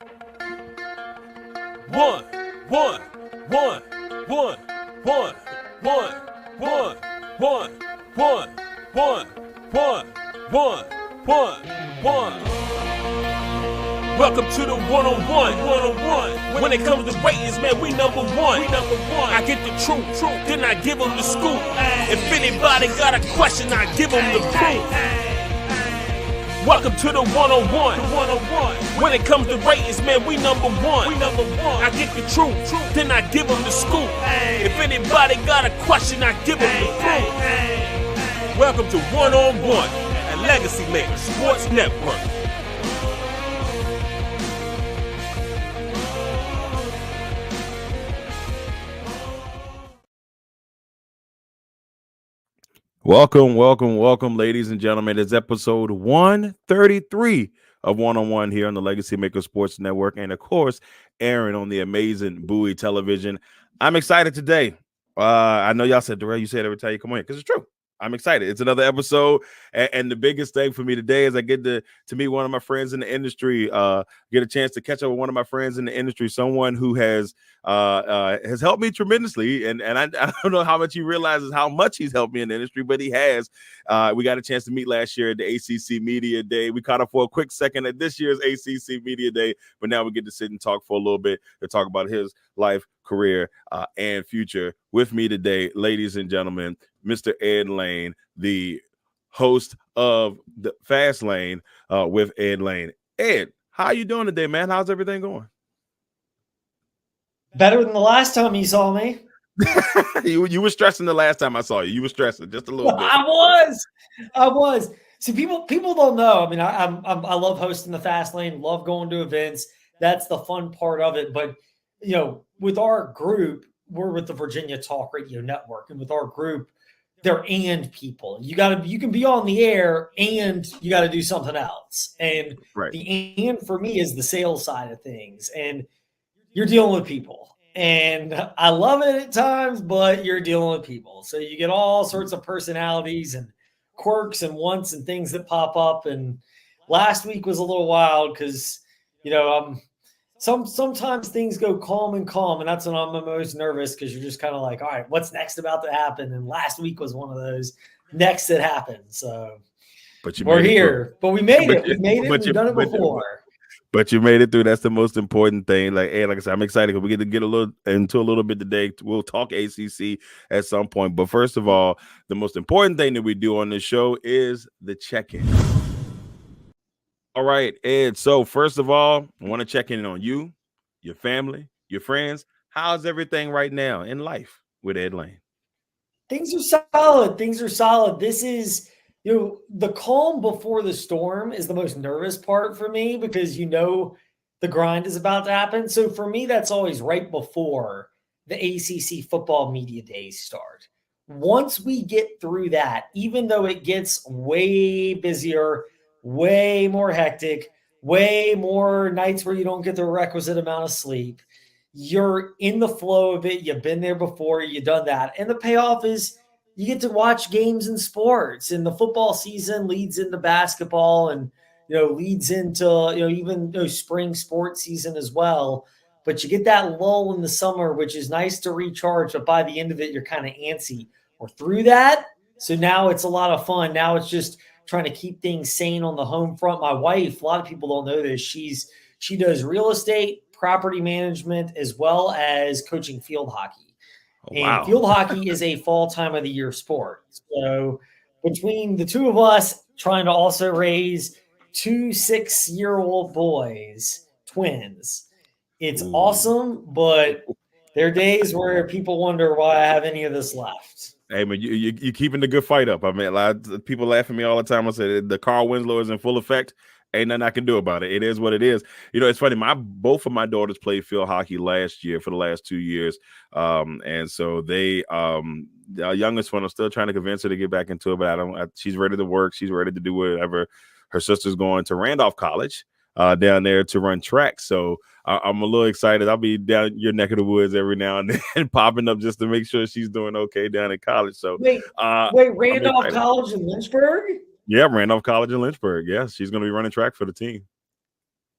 One, one, one, one, one, one, one, one, one, one, one, one, one, one. Welcome to the one-on-one. When it comes to ratings, man, we number one. I get the truth, then I give them the scoop. If anybody got a question, I give them the proof. Welcome to the one-on-one. When it comes to ratings, man, we number one. I get the truth, then I give them the scoop. If anybody got a question, I give them the proof. Welcome to one-on-one at Legacy Maker Sports Network. Welcome, ladies and gentlemen. It's episode 133 of One-on-One here on the Legacy Maker Sports Network, and of course, airing on the amazing Bowie Television. I'm excited today. I know y'all said, Darrell, you say it every time you come on here, because it's true. I'm excited. It's another episode, and the biggest thing for me today is I get to meet one of my friends in the industry, get a chance to catch up with one of my friends in the industry, someone who has helped me tremendously, and I don't know how much he realizes how much he's helped me in the industry, but he has. We got a chance to meet last year at the ACC Media Day. We caught up for a quick second at this year's ACC Media Day, but now we get to sit and talk for a little bit to talk about his life, career, and future. With me today, ladies and gentlemen, Mr. Ed Lane, the host of the Fast Lane with Ed Lane. Ed, how you doing today, man? How's everything going? Better than the last time you saw me. You were stressing the last time I saw you. You were stressing just a little bit. I was. See, people don't know. I mean, I love hosting the Fast Lane. Love going to events. That's the fun part of it. But you know, with our group, we're with the Virginia Talk Radio Network, and with our group, they're and people. You can be on the air and you got to do something else. And right. The and for me is the sales side of things. And you're dealing with people. And I love it at times, but you're dealing with people. So you get all sorts of personalities and quirks and wants and things that pop up. And last week was a little wild because, you know, sometimes things go calm, and that's when I'm the most nervous because you're just kind of like, all right, what's next about to happen? And last week was one of those next that happened. So we're here, but we made it. We've done it before. But you made it through. That's the most important thing. Like I said, I'm excited because we get to get into a little bit today. We'll talk ACC at some point. But first of all, the most important thing that we do on this show is the check-in. All right, Ed. So first of all, I want to check in on you, your family, your friends. How's everything right now in life with Ed Lane? Things are solid. This is, you know, the calm before the storm is the most nervous part for me because you know the grind is about to happen. So for me, that's always right before the ACC football media days start. Once we get through that, even though it gets way busier, way more hectic, way more nights where you don't get the requisite amount of sleep, you're in the flow of it. You've been there before. You've done that. And the payoff is you get to watch games and sports, and the football season leads into basketball and, you know, leads into, you know, even spring sports season as well. But you get that lull in the summer, which is nice to recharge. But by the end of it, you're kind of antsy. We're through that. So now it's a lot of fun. Now it's just trying to keep things sane on the home front. My wife, a lot of people don't know this. She does real estate, property management, as well as coaching field hockey. Oh, wow. And field hockey is a fall time of the year sport. So between the two of us trying to also raise 2 6-year-old boys, twins, it's awesome, but there are days where people wonder why I have any of this left. Hey, man, you're keeping the good fight up. I mean, a lot of people laugh at me all the time. I say the Carl Winslow is in full effect. Ain't nothing I can do about it. It is what it is. You know, it's funny. Both of my daughters played field hockey last year for the last 2 years. And so they, our youngest one, I'm still trying to convince her to get back into it, but she's ready to work. She's ready to do whatever. Her sister's going to Randolph College down there to run track. So I'm a little excited. I'll be down your neck of the woods every now and then popping up just to make sure she's doing okay down at college. So wait, Randolph College in Lynchburg? Yeah, Randolph College in Lynchburg. Yeah, she's going to be running track for the team.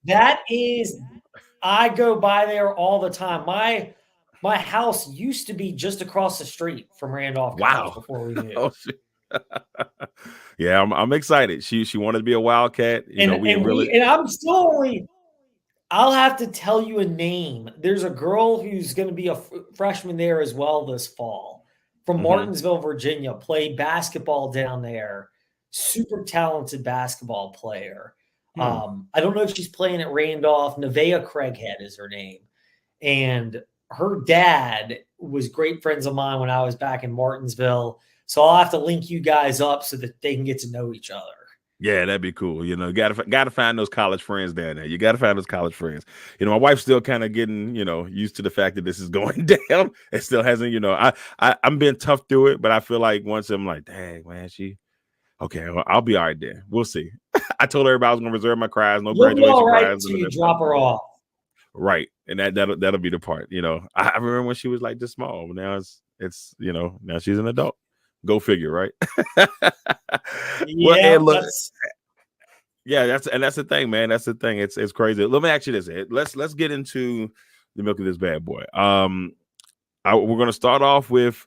That is I go by there all the time. My house used to be just across the street from Randolph College Wow. before we Oh, moved. shit. Yeah, I'm excited. She wanted to be a Wildcat. You know, we really. And I'm still only. I'll have to tell you a name. There's a girl who's going to be a freshman there as well this fall from Martinsville, Virginia, played basketball down there. Super talented basketball player. I don't know if she's playing at Randolph. Nevaeh Craighead is her name. And her dad was great friends of mine when I was back in Martinsville. So I'll have to link you guys up so that they can get to know each other. Yeah, that'd be cool. You know, gotta find those college friends down there. You gotta find those college friends. You know, my wife's still kind of getting, you know, used to the fact that this is going down. It still hasn't, you know, I'm being tough through it, but I feel like once I'm like, dang, man, okay, well, I'll be all right there. We'll see. I told everybody I was gonna reserve my cries, no You'll be all graduation right cries. until you drop her off. Right. And that'll be the part. You know, I remember when she was like this small, but now it's you know, now she's an adult. Go figure, right? Well, Yeah, and look, yeah, that's the thing, man. That's the thing. It's crazy. Let me ask you this, Ed. Let's get into the milk of this bad boy. We're gonna start off with,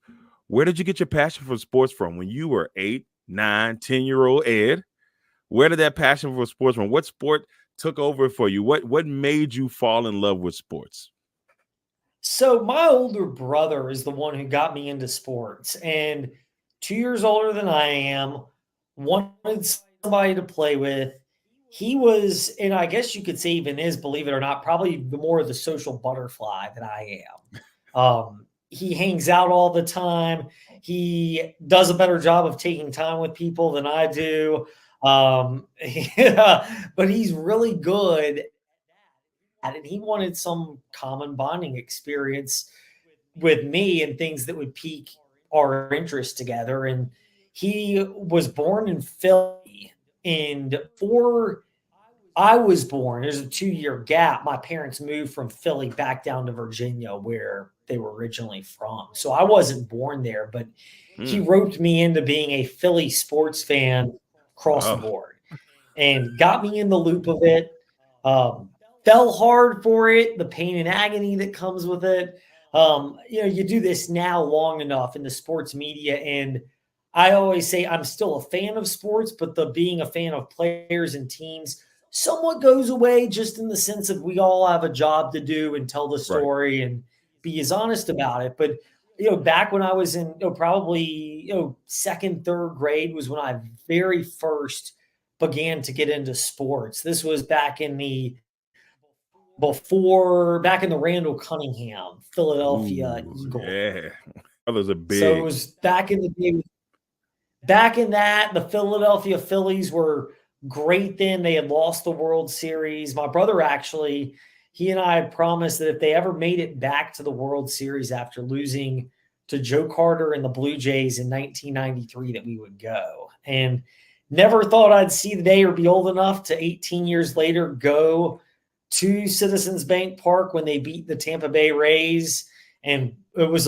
where did you get your passion for sports from when you were 8, 9, 10-year-old Ed? Where did that passion for sports from? What sport took over for you? What made you fall in love with sports? So my older brother is the one who got me into sports, and 2 years older than I am, wanted somebody to play with. He was, and I guess you could say even is, believe it or not, probably the more of the social butterfly that I am. He hangs out all the time. He does a better job of taking time with people than I do. Yeah, but he's really good at it. And he wanted some common bonding experience with me and things that would pique our interest together. And he was born in Philly. And before I was born, there's a 2 year gap. My parents moved from Philly back down to Virginia, where they were originally from. So I wasn't born there, but he roped me into being a Philly sports fan across the board and got me in the loop of it. Fell hard for it, the pain and agony that comes with it. You do this now long enough in the sports media, and I always say I'm still a fan of sports, but the being a fan of players and teams somewhat goes away, just in the sense of we all have a job to do and tell the story and be as honest about it. But back when I was in probably second, third grade was when I very first began to get into sports. This was back in the Randall Cunningham, Philadelphia Eagles. Yeah, others are big. So it was back in the day. Back in that, the Philadelphia Phillies were great then. They had lost the World Series. My brother actually, he and I had promised that if they ever made it back to the World Series after losing to Joe Carter and the Blue Jays in 1993, that we would go. And never thought I'd see the day or be old enough to 18 years later go to Citizens Bank Park when they beat the Tampa Bay Rays. And it was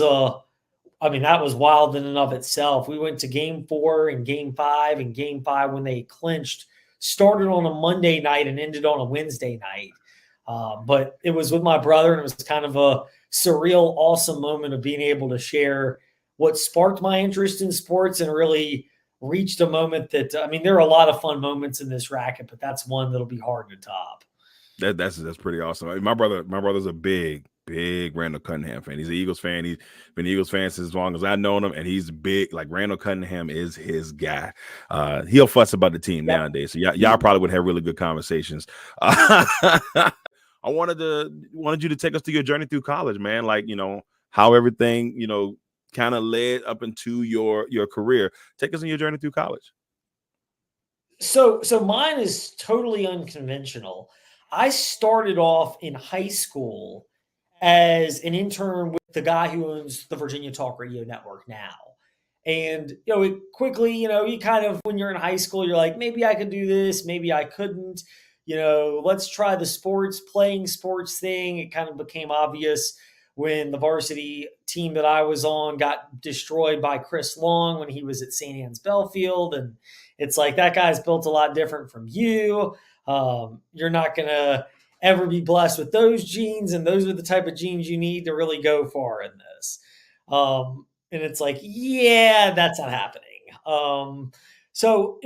that was wild in and of itself. We went to game 4 and game 5, and game 5 when they clinched started on a Monday night and ended on a Wednesday night. But it was with my brother, and it was kind of a surreal, awesome moment of being able to share what sparked my interest in sports and really reached a moment that, there are a lot of fun moments in this racket, but that's one that'll be hard to top. That's pretty awesome. I mean, my brother's a big Randall Cunningham fan. He's an Eagles fan. He's been an Eagles fan since as long as I've known him, and he's big. Like, Randall Cunningham is his guy. He'll fuss about the team nowadays. So y'all probably would have really good conversations. I wanted you to take us through your journey through college, man. Like, how everything, kind of led up into your career. Take us on your journey through college. So mine is totally unconventional. I started off in high school as an intern with the guy who owns the Virginia Talk Radio Network now. And, it quickly, you kind of, when you're in high school, you're like, maybe I could do this, maybe I couldn't, let's try the playing sports thing. It kind of became obvious when the varsity team that I was on got destroyed by Chris Long when he was at St. Anne's Belfield. And it's like, that guy's built a lot different from you. You're not going to ever be blessed with those genes, and those are the type of genes you need to really go far in this. And it's like, yeah, that's not happening. So,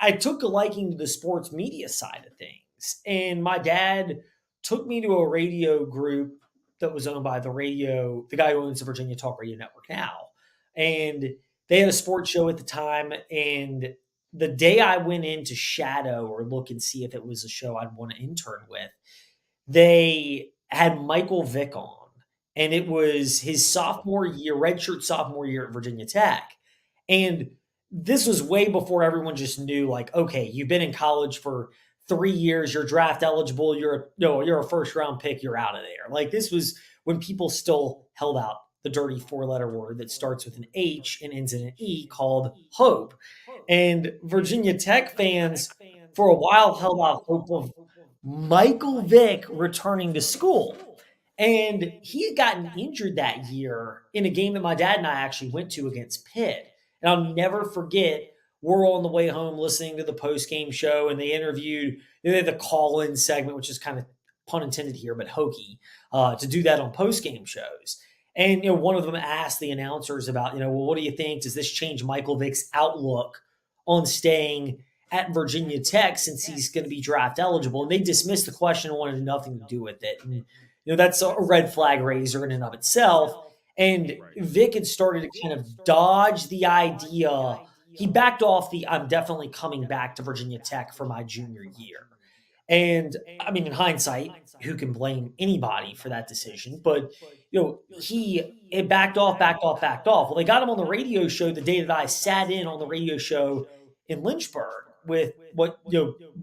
I took a liking to the sports media side of things, and my dad took me to a radio group that was owned by the guy who owns the Virginia Talk Radio Network now. And they had a sports show at the time. And the day I went in to shadow or look and see if it was a show I'd want to intern with, they had Michael Vick on. And it was his sophomore year, redshirt sophomore year at Virginia Tech. And this was way before everyone just knew, like, okay, you've been in college for 3 years, you're draft eligible, you're a first round pick, you're out of there. Like, this was when people still held out the dirty 4-letter word that starts with an H and ends in an E called hope. And Virginia Tech fans for a while held out hope of Michael Vick returning to school. And he had gotten injured that year in a game that my dad and I actually went to against Pitt. And I'll never forget, we're on the way home listening to the post-game show, and they interviewed, they had the call-in segment, which is kind of pun intended here, but hokey, to do that on post-game shows. And, one of them asked the announcers about, well, what do you think? Does this change Michael Vick's outlook on staying at Virginia Tech since he's going to be draft eligible? And they dismissed the question and wanted nothing to do with it. And, that's a red flag raiser in and of itself. And Vic had started to kind of dodge the idea. He backed off I'm definitely coming back to Virginia Tech for my junior year. And I mean, in hindsight, who can blame anybody for that decision? But, he backed off. Well, they got him on the radio show the day that I sat in on the radio show in Lynchburg with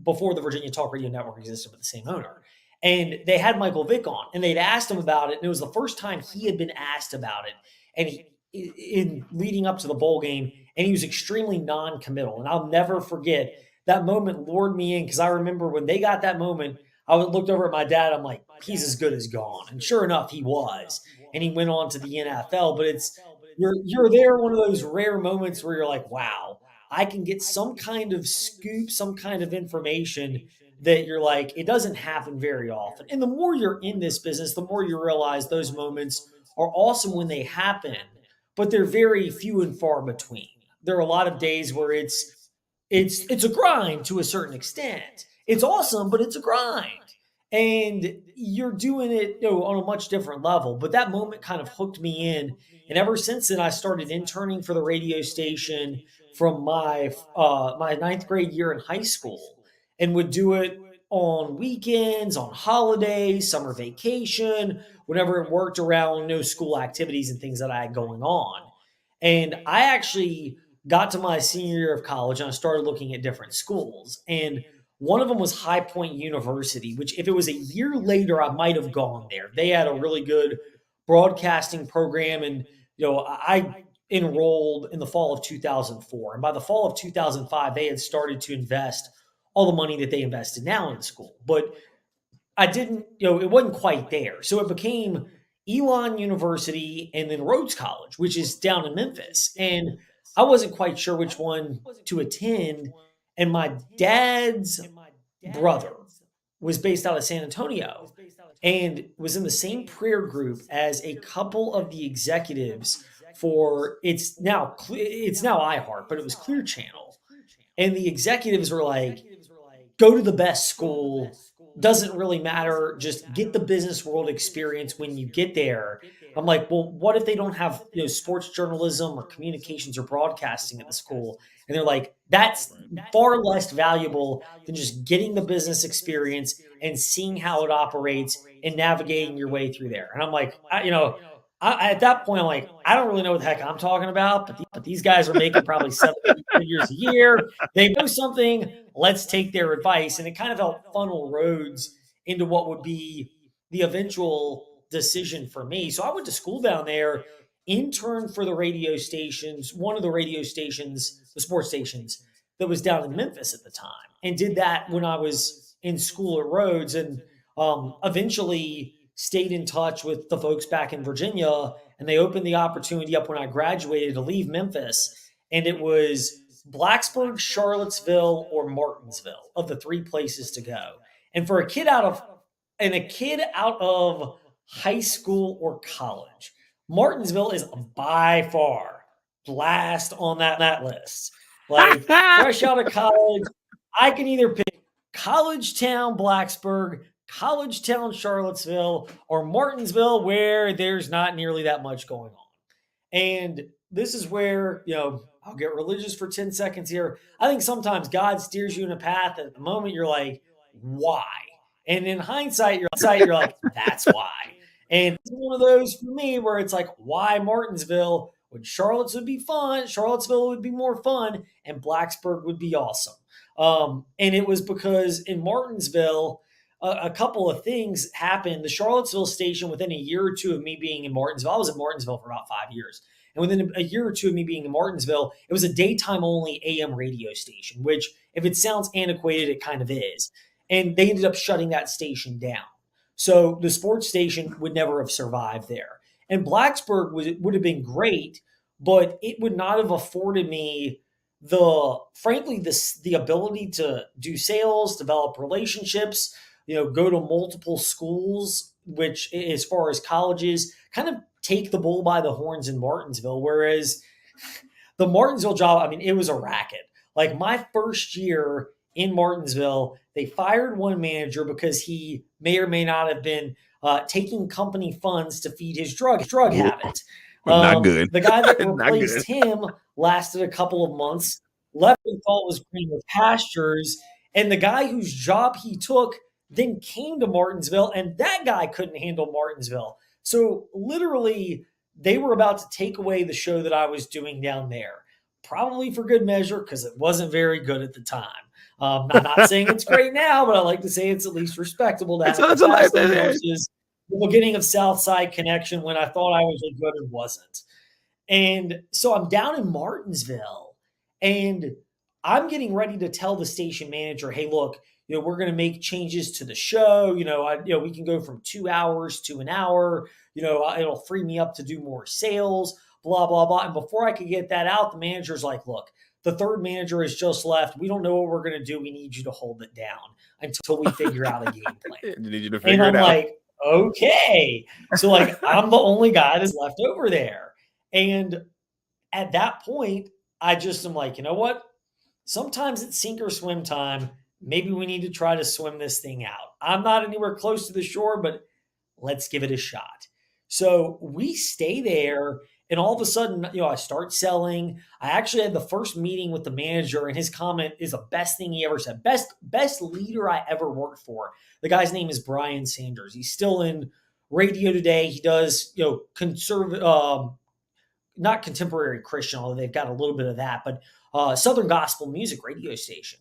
before the Virginia Talk Radio Network existed with the same owner. And they had Michael Vick on, and they'd asked him about it. And it was the first time he had been asked about it. And in leading up to the bowl game, and he was extremely non-committal. And I'll never forget that moment lured me in, because I remember when they got that moment, I looked over at my dad. I'm like, he's as good as gone. And sure enough, he was. And he went on to the NFL. But you're there, one of those rare moments where you're like, wow, I can get some kind of scoop, some kind of information that you're like, it doesn't happen very often. And the more you're in this business, the more you realize those moments are awesome when they happen, but they're very few and far between. There are a lot of days where it's a grind to a certain extent. It's awesome, but it's a grind. And you're doing it on a much different level. But that moment kind of hooked me in. And ever since then, I started interning for the radio station from my ninth grade year in high school, and would do it on weekends, on holidays, summer vacation, whenever it worked around school activities and things that I had going on. And I actually got to my senior year of college, and I started looking at different schools. And one of them was High Point University, which if it was a year later, I might have gone there. They had a really good broadcasting program. And, I enrolled in the fall of 2004. And by the fall of 2005, they had started to invest all the money that they invested now in the school. But I didn't, it wasn't quite there. So it became Elon University and then Rhodes College, which is down in Memphis. And I wasn't quite sure which one to attend. And my dad's brother was based out of San Antonio and was in the same prayer group as a couple of the executives for it's now iHeart, but it was Clear Channel. And the executives were like, go to the best school. Doesn't really matter. Just get the business world experience when you get there. I'm like, well, what if they don't have sports journalism or communications or broadcasting at the school? And they're like, that's far less valuable than just getting the business experience and seeing how it operates and navigating your way through there. And I'm like, at that point, I'm like, I don't really know what the heck I'm talking about, but these guys are making probably 7 figures a year. They know something. Let's take their advice. And it kind of helped funnel Rhodes into what would be the eventual decision for me. So I went to school down there, interned for the radio stations, one of the radio stations, the sports stations that was down in Memphis at the time, and did that when I was in school at Rhodes, and eventually stayed in touch with the folks back in Virginia, and they opened the opportunity up when I graduated to leave Memphis. And it was Blacksburg, Charlottesville, or Martinsville of the three places to go. And for a kid out of and a kid out of high school or college, Martinsville is by far last on that list. Like fresh out of college, I can either pick College Town, Blacksburg, College Town, Charlottesville, or Martinsville, where there's not nearly that much going on. And this is where, I'll get religious for 10 seconds here. I think sometimes God steers you in a path. At the moment, you're like, why? And in hindsight, you're like, that's why. And it's one of those for me where it's like, why Martinsville? When Charlottesville would be fun, Charlottesville would be more fun, and Blacksburg would be awesome. And it was because in Martinsville, a couple of things happened. The Charlottesville station, within a year or two of me being in Martinsville, I was in Martinsville for about 5 years. And within a year or two of me being in Martinsville, it was a daytime only AM radio station, which, if it sounds antiquated, it kind of is. And they ended up shutting that station down. So the sports station would never have survived there. And Blacksburg would have been great, but it would not have afforded me the ability to do sales, develop relationships, go to multiple schools, which, as far as colleges, kind of take the bull by the horns in Martinsville. Whereas the Martinsville job, I mean, it was a racket. Like my first year in Martinsville, they fired one manager because he may or may not have been taking company funds to feed his drug habit. Not good. The guy that replaced him lasted a couple of months, left and thought was greener pastures. And the guy whose job he took then came to Martinsville, and that guy couldn't handle Martinsville. So literally, they were about to take away the show that I was doing down there, probably for good measure because it wasn't very good at the time. I'm not saying it's great now, but I like to say it's at least respectable to have the beginning of Southside Connection when I thought I was good and wasn't. And so I'm down in Martinsville, and I'm getting ready to tell the station manager, hey, look, we're going to make changes to the show. We can go from 2 hours to an hour. It'll free me up to do more sales, blah, blah, blah. And before I could get that out, the manager's like, look, the third manager has just left. We don't know what we're going to do. We need you to hold it down until we figure out a game plan. Need you to figure it out. Like, okay. So I'm the only guy that's left over there. And at that point, I just am like, you know what? Sometimes it's sink or swim time. Maybe we need to try to swim this thing out. I'm not anywhere close to the shore, but let's give it a shot. So we stay there, and all of a sudden, I start selling. I actually had the first meeting with the manager, and his comment is the best thing he ever said. Best leader I ever worked for. The guy's name is Brian Sanders. He's still in radio today. He does, conservative, not contemporary Christian, although they've got a little bit of that, but Southern gospel music radio station.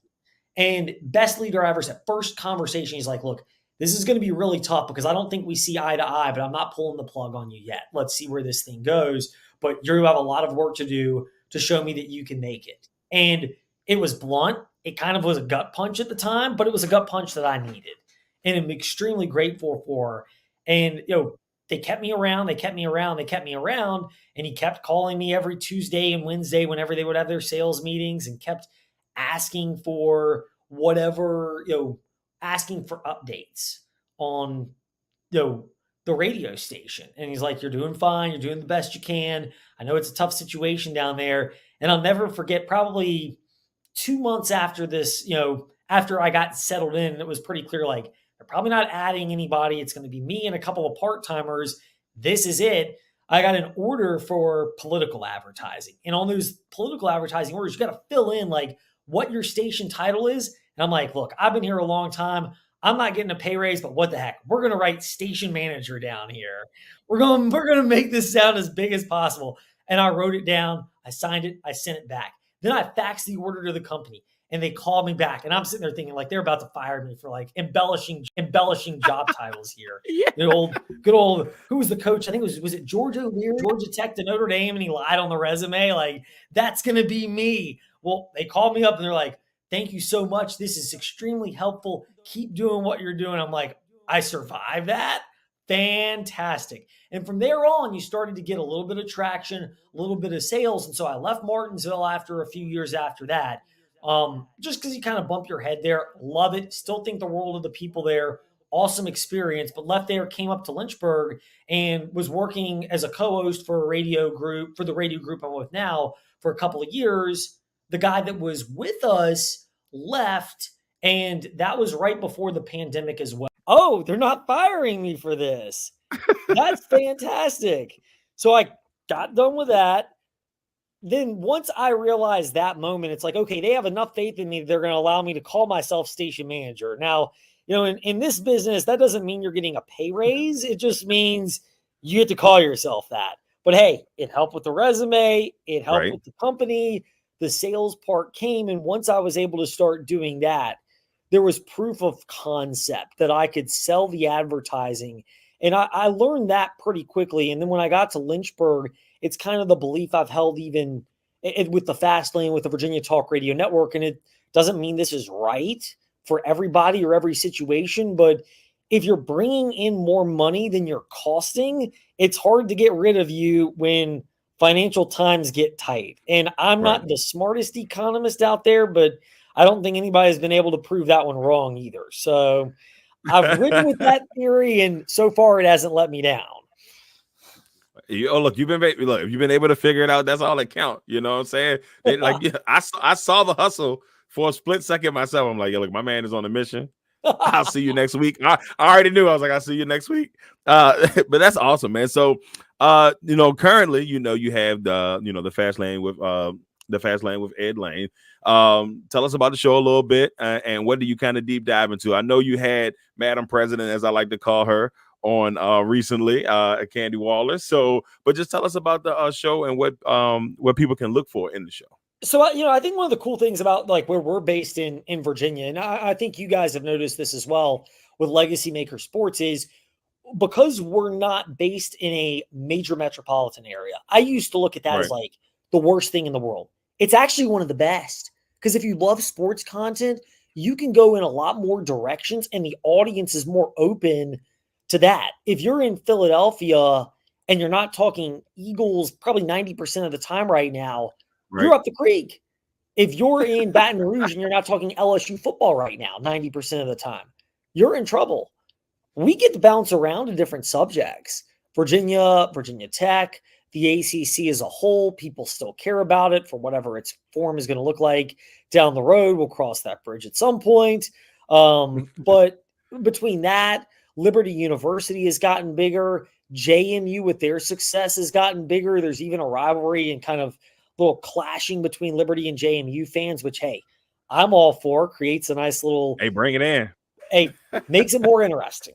And best leader I ever said. First conversation, he's like, look, this is going to be really tough because I don't think we see eye to eye, but I'm not pulling the plug on you yet. Let's see where this thing goes. But you have a lot of work to do to show me that you can make it. And it was blunt. It kind of was a gut punch at the time, but it was a gut punch that I needed. And I'm extremely grateful for. And, they kept me around. And he kept calling me every Tuesday and Wednesday whenever they would have their sales meetings, and kept asking for whatever, asking for updates on, the radio station. And he's like, you're doing fine. You're doing the best you can. I know it's a tough situation down there. And I'll never forget, probably 2 months after this, after I got settled in, it was pretty clear, like, they're probably not adding anybody. It's going to be me and a couple of part-timers. This is it. I got an order for political advertising. And on those political advertising orders, you got to fill in like what your station title is. And I'm like, look, I've been here a long time. I'm not getting a pay raise, but what the heck? We're going to write station manager down here. We're going to make this sound as big as possible. And I wrote it down. I signed it. I sent it back. Then I faxed the order to the company, and they called me back. And I'm sitting there thinking, like, they're about to fire me for like embellishing job titles here. Yeah. Good old, who was the coach? I think was it Georgia Tech to Notre Dame, and he lied on the resume. Like, that's going to be me. Well, they called me up and they're like, thank you so much. This is extremely helpful. Keep doing what you're doing. I'm like, I survived that? Fantastic. And from there on, you started to get a little bit of traction, a little bit of sales. And so I left Martinsville after a few years after that. Just because you kind of bump your head there. Love it. Still think the world of the people there. awesome experience, but left there, came up to Lynchburg, and was working as a co-host for the radio group I'm with now for a couple of years. The guy that was with us left, and that was right before the pandemic as well. Oh, they're not firing me for this. That's fantastic. So I got done with that. Then once I realized that moment, it's like, okay, they have enough faith in me that they're going to allow me to call myself station manager. Now, in this business, that doesn't mean you're getting a pay raise. It just means you get to call yourself that. But hey, it helped with the resume. It helped with the company. The sales part came. And once I was able to start doing that, there was proof of concept that I could sell the advertising. And I learned that pretty quickly. And then when I got to Lynchburg, it's kind of the belief I've held even with the Fast Lane, with the Virginia Talk Radio Network. And it doesn't mean this is right for everybody or every situation. But if you're bringing in more money than you're costing, it's hard to get rid of you when financial times get tight. And I'm not the smartest economist out there, but I don't think anybody has been able to prove that one wrong either. So I've ridden with that theory, and so far it hasn't let me down. Look, you've been able to figure it out. That's all that counts. You know what I'm saying? I saw the hustle for a split second myself. I'm like, look, my man is on a mission. I'll see you next week. I already knew. I was like, I'll see you next week. But that's awesome, man. So, currently, you have the Fast Lane with Ed Lane. Tell us about the show a little bit, and what do you kind of deep dive into? I know you had Madam President, as I like to call her, on recently, Candy Waller. So, but just tell us about the show and what people can look for in the show. So, I think one of the cool things about like where we're based in Virginia, and I think you guys have noticed this as well with Legacy Maker Sports, is because we're not based in a major metropolitan area. I used to look at that as like the worst thing in the world. It's actually one of the best, because if you love sports content, you can go in a lot more directions and the audience is more open to that. If you're in Philadelphia and you're not talking Eagles probably 90% of the time right now, you're up the creek. If you're in Baton Rouge and you're not talking LSU football right now 90% of the time, you're in trouble. We get to bounce around to different subjects. Virginia Tech, the ACC as a whole, people still care about it for whatever its form is going to look like down the road. We'll cross that bridge at some point. But between that, Liberty University has gotten bigger. JMU with their success has gotten bigger. There's even a rivalry and kind of little clashing between Liberty and JMU fans, which, hey, I'm all for. Creates a nice little... Hey, bring it in. Hey, makes it more interesting.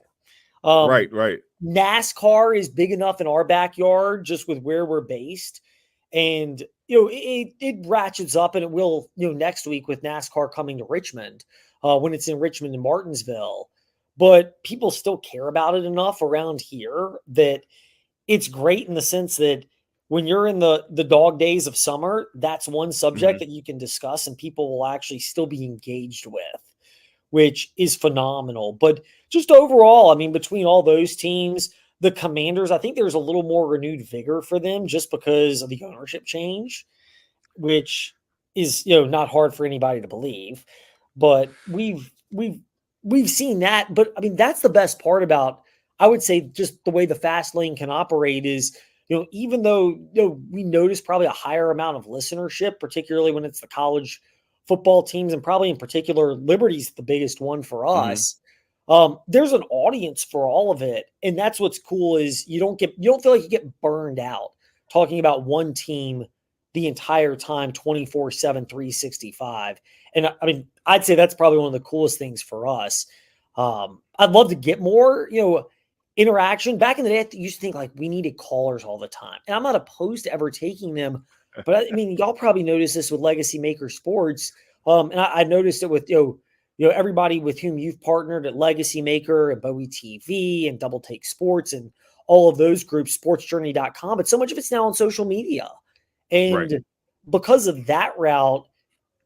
Right. NASCAR is big enough in our backyard just with where we're based. And, it ratchets up, and it will, next week with NASCAR coming to Richmond when it's in Richmond and Martinsville. But people still care about it enough around here that it's great in the sense that when you're in the dog days of summer, that's one subject that you can discuss and people will actually still be engaged with, which is phenomenal. But just overall, I mean, between all those teams, the Commanders, I think there's a little more renewed vigor for them just because of the ownership change, which is, not hard for anybody to believe. But we've seen that. But I mean, that's the best part about, I would say, just the way the Fast Lane can operate is, even though, we notice probably a higher amount of listenership, particularly when it's the college football teams, and probably in particular, Liberty's the biggest one for us. There's an audience for all of it. And that's what's cool is you don't feel like you get burned out talking about one team the entire time, 24/7, 365. And I mean, I'd say that's probably one of the coolest things for us. I'd love to get more, interaction. Back in the day, I used to think like we needed callers all the time. And I'm not opposed to ever taking them. But I mean, y'all probably noticed this with Legacy Maker Sports. And I noticed it with, everybody with whom you've partnered at Legacy Maker and Bowie TV and Double Take Sports and all of those groups, sportsjourney.com. But so much of it's now on social media. And because of that route,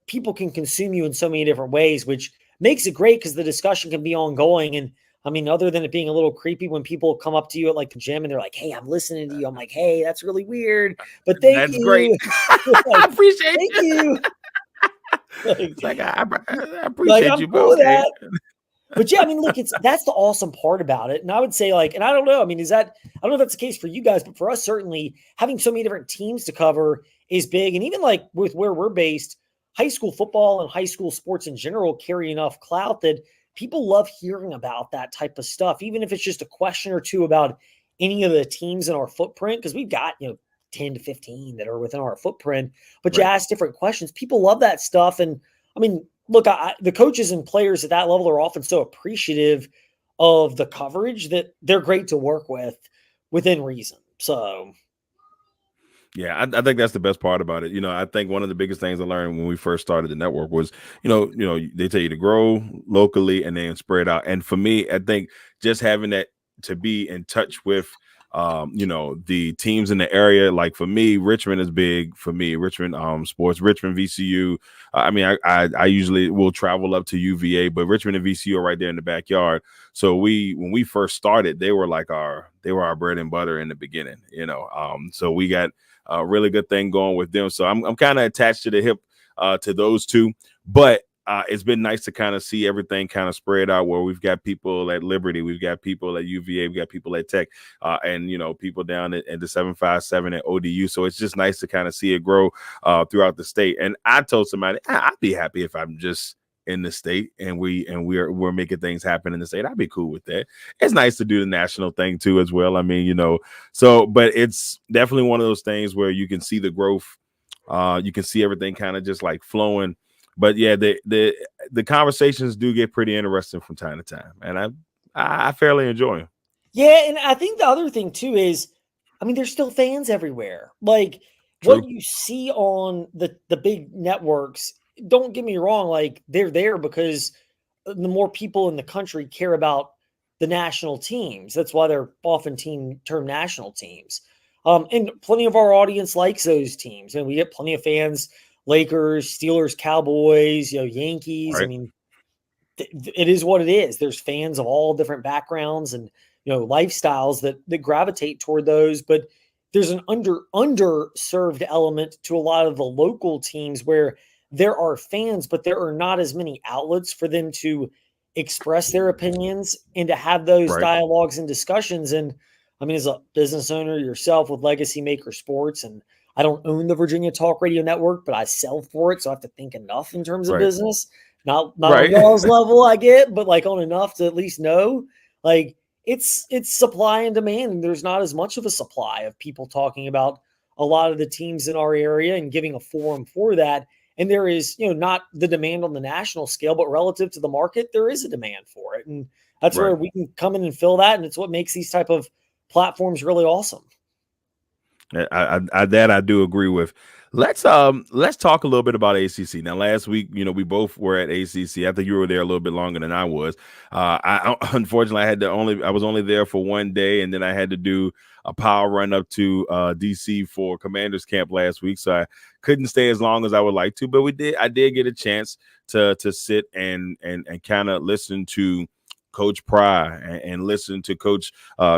people can consume you in so many different ways, which makes it great because the discussion can be ongoing. And I mean, other than it being a little creepy when people come up to you at like the gym and they're like, "Hey, I'm listening to you." I'm like, "Hey, that's really weird, but thank you." Great. I appreciate you. Like, I appreciate you, cool with that. But yeah, I mean, look, that's the awesome part about it. And I would say, like, and I don't know, I mean, I don't know if that's the case for you guys, but for us, certainly having so many different teams to cover is big. And even like with where we're based, high school football and high school sports in general carry enough clout that people love hearing about that type of stuff, even if it's just a question or two about any of the teams in our footprint, because we've got, 10 to 15 that are within our footprint, but you Right. ask different questions. People love that stuff. And I mean, look, the coaches and players at that level are often so appreciative of the coverage that they're great to work with within reason. So, Yeah, I think that's the best part about it. I think one of the biggest things I learned when we first started the network was, they tell you to grow locally and then spread out. And for me, I think just having that to be in touch with, the teams in the area. Like for me, Richmond is big for me. Richmond sports, Richmond VCU. I mean, I usually will travel up to UVA, but Richmond and VCU are right there in the backyard. So when we first started, they were our bread and butter in the beginning. So we got a really good thing going with them. So I'm kind of attached to the hip to those two, but it's been nice to kind of see everything kind of spread out where we've got people at Liberty, we've got people at UVA, we've got people at Tech, and people down at the 757 at ODU. So it's just nice to kind of see it grow throughout the state. And I told somebody I'd be happy if I'm just in the state and we're making things happen in the state. I'd be cool with that. It's nice to do the national thing too as well. I mean, but it's definitely one of those things where you can see the growth. You can see everything kind of just like flowing. But yeah, the conversations do get pretty interesting from time to time, and I fairly enjoy them. yeah, and I think the other thing too is, I mean, there's still fans everywhere. Like True. what you see on the big networks, don't get me wrong, like they're there because the more people in the country care about the national teams. That's why they're often termed national teams. And plenty of our audience likes those teams, and we get plenty of fans. Lakers, Steelers, Cowboys, Yankees. I Right. mean, it is what it is. There's fans of all different backgrounds and lifestyles that gravitate toward those, but there's an underserved element to a lot of the local teams where there are fans, but there are not as many outlets for them to express their opinions and to have those Right. dialogues and discussions. And I mean, as a business owner yourself with Legacy Maker Sports, and I don't own the Virginia Talk Radio Network, but I sell for it. So I have to think enough in terms of Right. business. Not on Right. y'all's level, I get, but like on enough to at least know, like it's supply and demand, and there's not as much of a supply of people talking about a lot of the teams in our area and giving a forum for that. And there is, not the demand on the national scale, but relative to the market, there is a demand for it, and that's where Right. we can come in and fill that. And it's what makes these type of platforms really awesome. I do agree with. Let's talk a little bit about ACC. Now, last week, we both were at ACC. I think you were there a little bit longer than I was. I unfortunately I was only there for one day, and then I had to do a power run up to DC for Commanders Camp last week, so I couldn't stay as long as I would like to. But I did get a chance to sit and kind of listen to Coach Pry and listen to Coach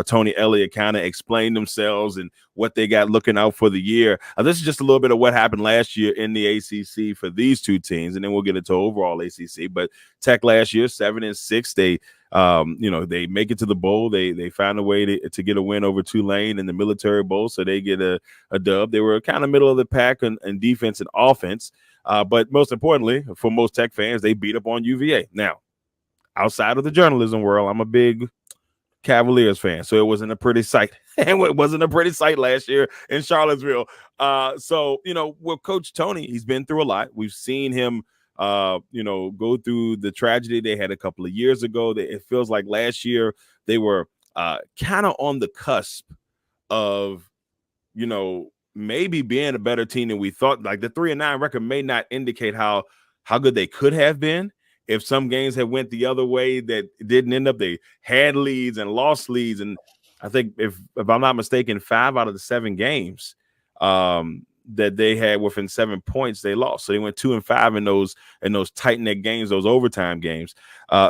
Tony Elliott kind of explain themselves and what they got looking out for the year. This is just a little bit of what happened last year in the ACC for these two teams, and then we'll get into overall ACC. But Tech last year, 7-6, they they make it to the bowl. They found a way to get a win over Tulane in the Military Bowl, so they get a dub. They were kind of middle of the pack in defense and offense, but most importantly, for most Tech fans, they beat up on UVA. Now, outside of the journalism world, I'm a big Cavaliers fan, so it wasn't a pretty sight. And it wasn't a pretty sight last year in Charlottesville. So with Coach Tony, he's been through a lot. We've seen him, go through the tragedy they had a couple of years ago. It feels like last year they were kind of on the cusp of, maybe being a better team than we thought. Like the 3-9 record may not indicate how good they could have been. If some games had went the other way that didn't end up, they had leads and lost leads. And I think if I'm not mistaken, 5 out of the 7 games that they had within 7 points, they lost. So they went 2-5 in those tight knit games, those overtime games.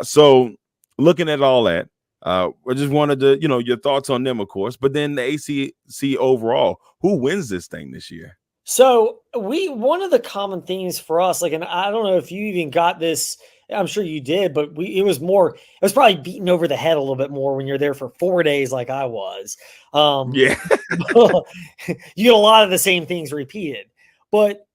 So looking at all that, I just wanted to, your thoughts on them, of course, but then the ACC overall, who wins this thing this year? So one of the common themes for us, like, and I don't know if you even got this I'm sure you did, but it was probably beaten over the head a little bit more when you're there for 4 days like I was. Yeah. You get a lot of the same things repeated. But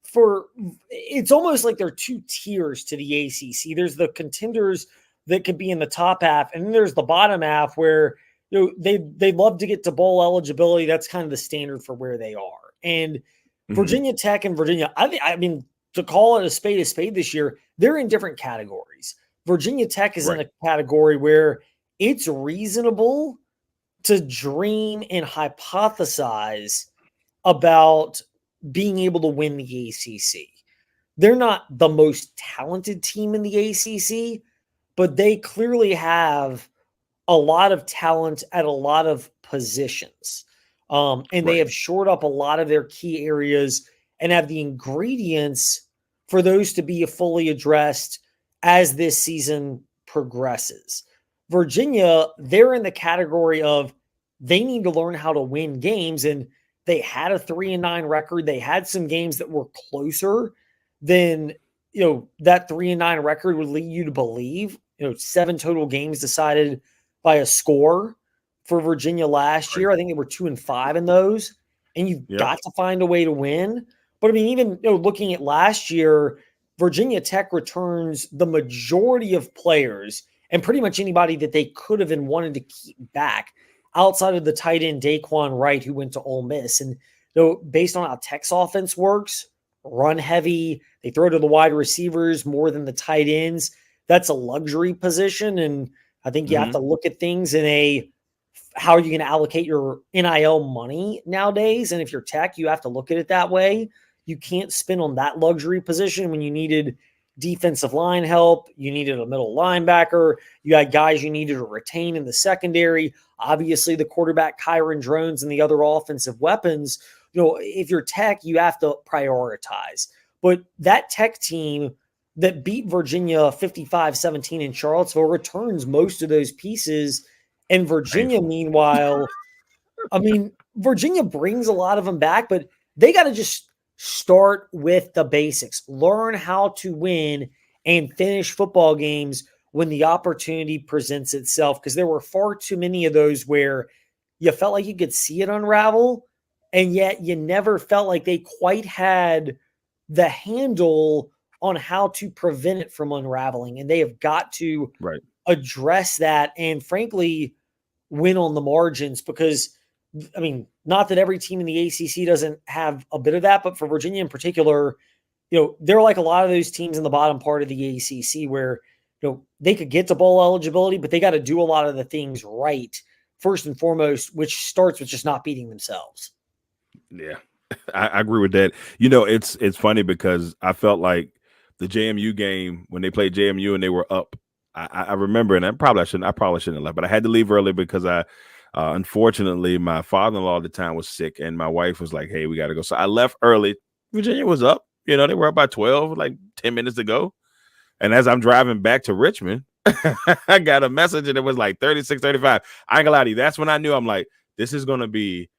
it's almost like there are two tiers to the ACC. There's the contenders that could be in the top half, and then there's the bottom half where they love to get to bowl eligibility. That's kind of the standard for where they are. And Virginia Tech and Virginia, I mean, to call it a spade this year, they're in different categories. Virginia Tech is in a category where it's reasonable to dream and hypothesize about being able to win the ACC. They're not the most talented team in the ACC, but they clearly have a lot of talent at a lot of positions. And they have shored up a lot of their key areas and have the ingredients for those to be fully addressed as this season progresses. Virginia, they're in the category of they need to learn how to win games, and they had a 3-9 record. They had some games that were closer than that 3-9 record would lead you to believe. 7 total games decided by a score for Virginia last year. I think they were 2-5 in those, and you've got to find a way to win. But I mean, even looking at last year, Virginia Tech returns the majority of players and pretty much anybody that they could have and wanted to keep back outside of the tight end Daquan Wright, who went to Ole Miss. And based on how Tech's offense works, run heavy, they throw to the wide receivers more than the tight ends. That's a luxury position, and I think you have to look at things in how are you going to allocate your NIL money nowadays? And if you're Tech, you have to look at it that way. You can't spend on that luxury position when you needed defensive line help. You needed a middle linebacker. You had guys you needed to retain in the secondary. Obviously, the quarterback, Kyron Drones, and the other offensive weapons. If you're Tech, you have to prioritize. But that Tech team that beat Virginia 55-17 in Charlottesville returns most of those pieces. And Virginia, meanwhile, I mean, Virginia brings a lot of them back, but they got to just start with the basics, learn how to win and finish football games when the opportunity presents itself. Because there were far too many of those where you felt like you could see it unravel, and yet you never felt like they quite had the handle on how to prevent it from unraveling. And they have got to address that and, frankly, win on the margins, because I mean, not that every team in the ACC doesn't have a bit of that, but for Virginia in particular, they're like a lot of those teams in the bottom part of the ACC where, they could get to bowl eligibility, but they got to do a lot of the things right first and foremost, which starts with just not beating themselves. Yeah, I agree with that. It's funny because I felt like the JMU game when they played JMU and they were up. I remember, and I probably shouldn't have left, but I had to leave early because unfortunately, my father-in-law at the time was sick, and my wife was like, "Hey, we got to go." So I left early. Virginia was up. They were up by 12, like 10 minutes to go. And as I'm driving back to Richmond, I got a message, and it was like 36-35. I ain't gonna lie to you. That's when I knew. I'm like, this is going to be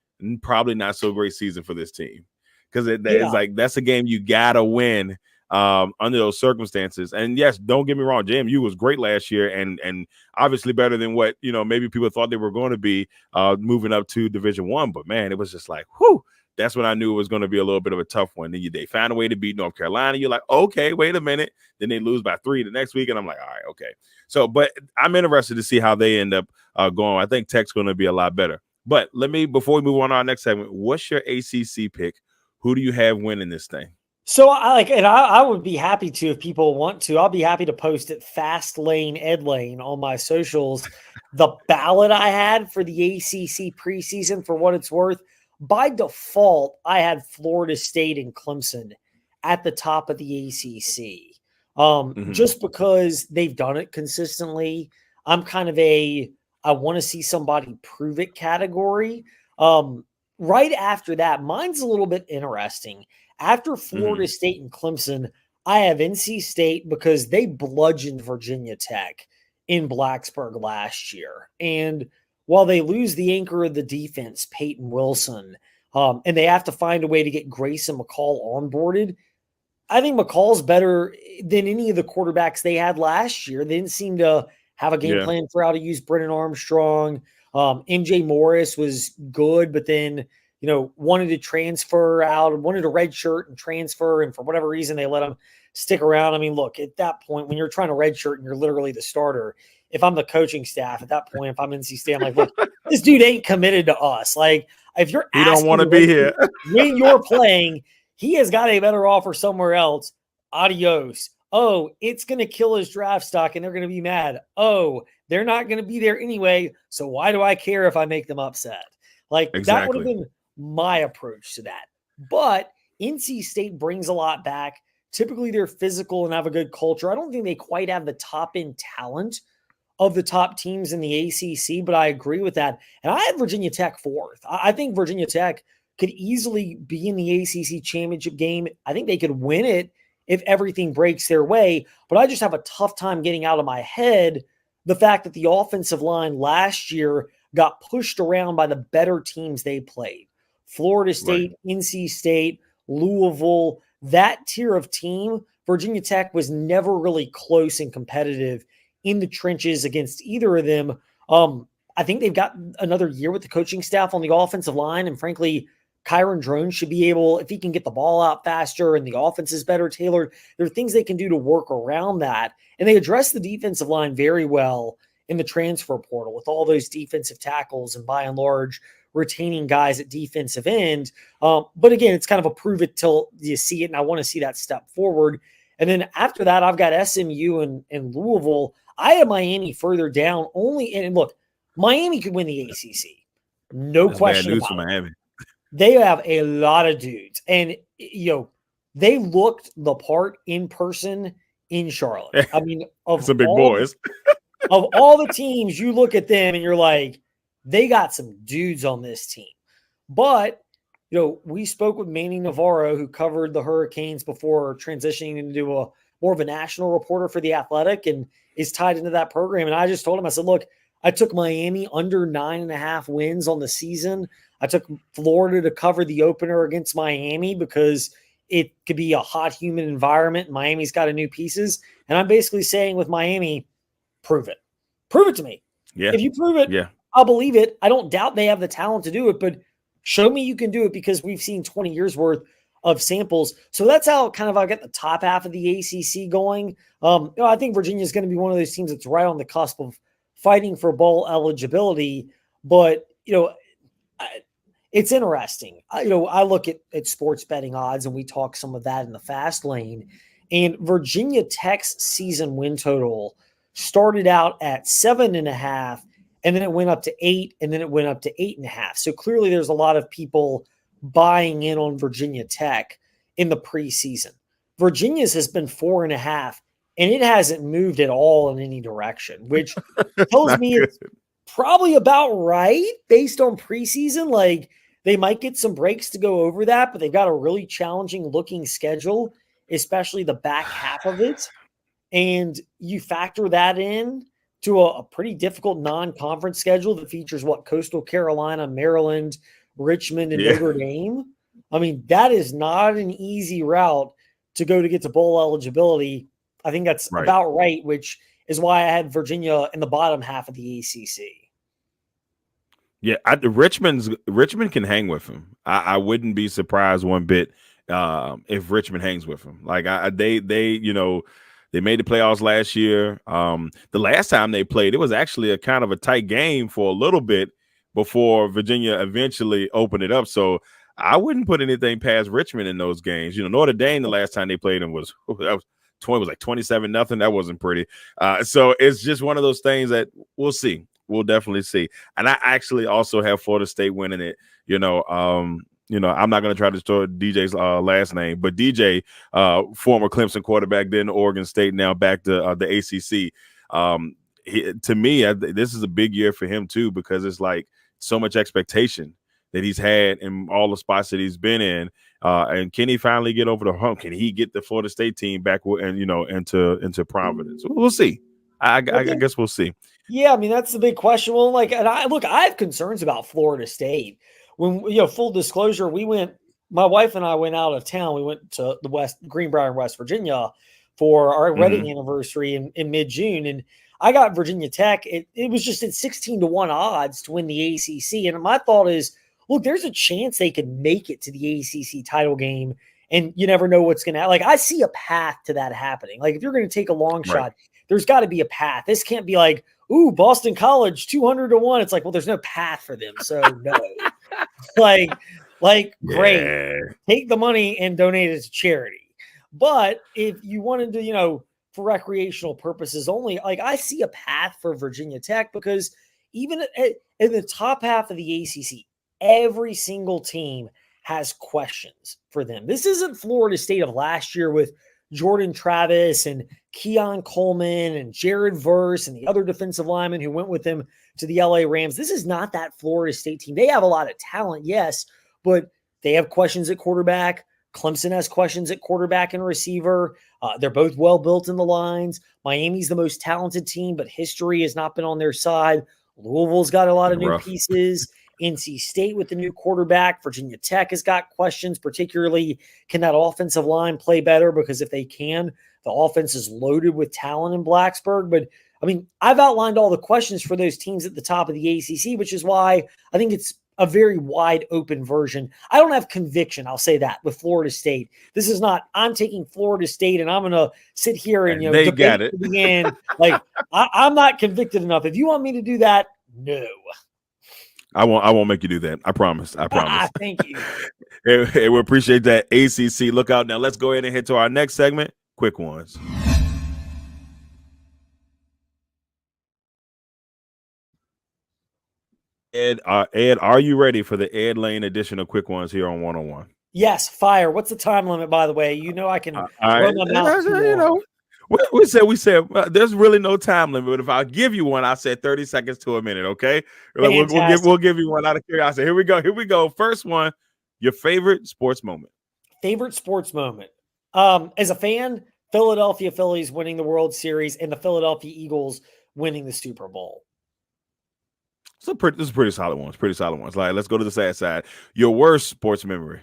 probably not so great season for this team, because it's like that's a game you got to win under those circumstances. And yes, don't get me wrong, JMU was great last year and obviously better than what maybe people thought they were going to be moving up to Division I. But man, it was just like, whew, that's when I knew it was going to be a little bit of a tough one. Then they found a way to beat North Carolina. You're like, okay, wait a minute. Then they lose by 3 the next week, and I'm like, all right, okay. So, but I'm interested to see how they end up going. I think Tech's going to be a lot better. But before we move on to our next segment, what's your ACC pick? Who do you have winning this thing? So I would be happy to, if people want to, I'll be happy to post it Fast Lane Ed Lane on my socials. The ballot I had for the ACC preseason, for what it's worth, by default, I had Florida State and Clemson at the top of the ACC. Just because they've done it consistently. I'm kind of I want to see somebody prove it category. Right after that, mine's a little bit interesting. After Florida State and Clemson, I have NC State because they bludgeoned Virginia Tech in Blacksburg last year. And while they lose the anchor of the defense, Peyton Wilson, and they have to find a way to get Grayson McCall onboarded, I think McCall's better than any of the quarterbacks they had last year. They didn't seem to have a game plan for how to use Brennan Armstrong. MJ Morris was good, but then, wanted to transfer out, wanted a red shirt and transfer. And for whatever reason, they let him stick around. I mean, look, at that point, when you're trying to red shirt and you're literally the starter, if I'm the coaching staff at that point, if I'm NC State, I'm like, look, this dude ain't committed to us. Like, if you're he don't want to be here when you're playing, he has got a better offer somewhere else. Adios. Oh, it's going to kill his draft stock and they're going to be mad. Oh, they're not going to be there anyway. So why do I care if I make them upset? Like, that would have been my approach to that. But NC State brings a lot back. Typically, they're physical and have a good culture. I don't think they quite have the top end talent of the top teams in the ACC, but I agree with that. And I had Virginia Tech fourth. I think Virginia Tech could easily be in the ACC championship game. I think they could win it if everything breaks their way. But I just have a tough time getting out of my head the fact that the offensive line last year got pushed around by the better teams they played. Florida State, NC State, Louisville, that tier of team, Virginia Tech was never really close and competitive in the trenches against either of them. I think they've got another year with the coaching staff on the offensive line. And frankly, Kyron Drones should be able, if he can get the ball out faster and the offense is better tailored, there are things they can do to work around that. And they address the defensive line very well in the transfer portal with all those defensive tackles and by and large retaining guys at defensive end. But again, it's kind of a prove it till you see it. And I want to see that step forward. And then after that, I've got SMU and Louisville. I have Miami further down only. And look, Miami could win the ACC. No question about it. Miami. They have a lot of dudes. And, they looked the part in person in Charlotte. I mean, of some big boys. Of all the teams, you look at them and you're like, they got some dudes on this team. But, we spoke with Manny Navarro, who covered the Hurricanes before transitioning into more of a national reporter for The Athletic and is tied into that program. And I just told him, I said, look, I took Miami under 9.5 wins on the season. I took Florida to cover the opener against Miami because it could be a hot, humid environment. Miami's got a new pieces. And I'm basically saying with Miami, prove it. Prove it to me. Yeah. If you prove it, I'll believe it. I don't doubt they have the talent to do it, but show me you can do it because we've seen 20 years worth of samples. So that's how I get the top half of the ACC going. I think Virginia is going to be one of those teams that's right on the cusp of fighting for bowl eligibility. But, it's interesting. I look at sports betting odds and we talk some of that in the fast lane. And Virginia Tech's season win total started out at 7.5, and then it went up to 8, and then it went up to 8.5. So clearly there's a lot of people buying in on Virginia Tech in the preseason. Virginia's has been 4.5, and it hasn't moved at all in any direction, which tells me it's probably about right based on preseason. Like, they might get some breaks to go over that, but they've got a really challenging looking schedule, especially the back half of it. And you factor that in to a pretty difficult non-conference schedule that features Coastal Carolina, Maryland, Richmond, and Notre Dame. I mean, that is not an easy route to go to get to bowl eligibility. I think that's about right, which is why I had Virginia in the bottom half of the ACC. Yeah, Richmond can hang with him. I wouldn't be surprised one bit if Richmond hangs with him. Like they made the playoffs last year. The last time they played, it was actually a kind of a tight game for a little bit before Virginia eventually opened it up. So I wouldn't put anything past Richmond in those games. Notre Dame, the last time they played them was like 27-0. That wasn't pretty. So it's just one of those things that we'll see. We'll definitely see. And I actually also have Florida State winning it. I'm not going to try to store DJ's last name, but DJ, former Clemson quarterback, then Oregon State, now back to the ACC. To me, this is a big year for him too, because it's like so much expectation that he's had in all the spots that he's been in. And can he finally get over the hump? Can he get the Florida State team back into Providence? We'll see. I guess we'll see. Yeah, I mean, that's the big question. Well, I have concerns about Florida State. When, full disclosure, we went my wife and I went out of town. We went to the Greenbrier in West Virginia for our wedding anniversary in mid-June. And I got Virginia Tech. It was just at 16-1 odds to win the ACC. And my thought is, look, there's a chance they could make it to the ACC title game. And you never know what's going to, like, I see a path to that happening. Like, if you're going to take a long shot, there's got to be a path. This can't be like, ooh, Boston College 200-1. It's like, well, there's no path for them. So no, great, take the money and donate it to charity. But if you wanted to, for recreational purposes only, like, I see a path for Virginia Tech, because even in the top half of the ACC, every single team has questions for them. This isn't Florida State of last year with Jordan Travis and Keon Coleman and Jared Verse and the other defensive lineman who went with him to the LA Rams. This is not that Florida State team. They have a lot of talent, yes, but they have questions at quarterback. Clemson has questions at quarterback and receiver. They're both well built in the lines. Miami's the most talented team, but history has not been on their side. Louisville's got a lot of new pieces. NC State with the new quarterback. Virginia Tech has got questions, particularly can that offensive line play better? Because if they can, the offense is loaded with talent in Blacksburg. But I mean, I've outlined all the questions for those teams at the top of the ACC, which is why I think it's a very wide open version. I don't have conviction, I'll say that, with Florida State. This is not, I'm taking Florida State and I'm going to sit here and they got it. To the end. Like, I'm not convicted enough. If you want me to do that, no. I won't make you do that. I promise. Thank you. Hey, we appreciate that. ACC. Look out now. Let's go ahead and head to our next segment. Quick ones. Ed, are you ready for the Ed Lane edition of Quick Ones here on 101? Yes, fire. What's the time limit, by the way? I can run them out. We said there's really no time limit, but if I give you one, I said 30 seconds to a minute, okay? We'll give you one out of curiosity. Here we go. First one, your favorite sports moment. Favorite sports moment. As a fan, Philadelphia Phillies winning the World Series and the Philadelphia Eagles winning the Super Bowl. This is pretty solid ones. Like, let's go to the sad side. Your worst sports memory.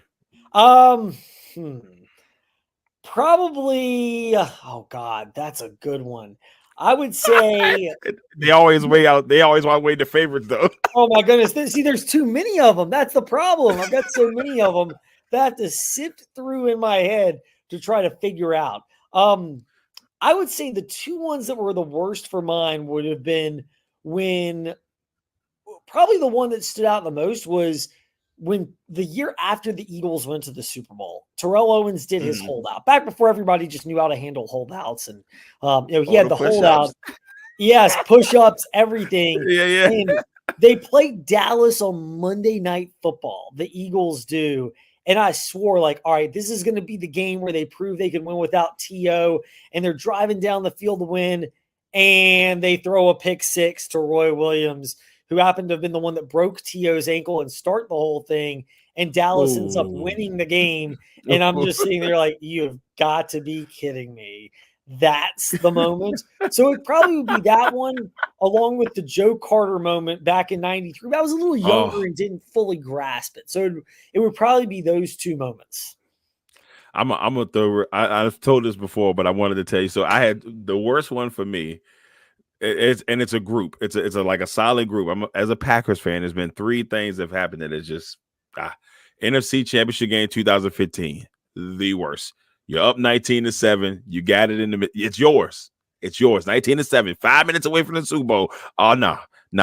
Probably. Oh God, that's a good one. I would say they always want to weigh the favorites, though. Oh my goodness! There's too many of them. That's the problem. I've got so many of them that I have to sift through in my head to try to figure out. I would say the two ones that were the worst for mine would have been when. Probably the one that stood out the most was when the year after the Eagles went to the Super Bowl. Darrell Owens did his holdout back before everybody just knew how to handle holdouts, and he had the holdout. Yes, push-ups, everything. Yeah. And they played Dallas on Monday Night Football. The Eagles do. And I swore, like, all right, this is going to be the game where they prove they can win without T.O. And they're driving down the field to win, and they throw a pick six to Roy Williams, who happened to have been the one that broke T.O.'s ankle and start the whole thing. And Dallas ends up winning the game. And I'm just sitting there like, you have got to be kidding me. That's the moment. So it probably would be that one, along with the Joe Carter moment back in 93. I was a little younger and didn't fully grasp it. So it would probably be those two moments. I'm a throw. I've told this before, but I wanted to tell you. So I had the worst one for me. It's a group. It's like a solid group. As a Packers fan, there's been three things that have happened that is just NFC Championship game 2015, the worst. You're up 19-7. You got it in the. It's yours. 19-7. 5 minutes away from the Super Bowl. Oh no.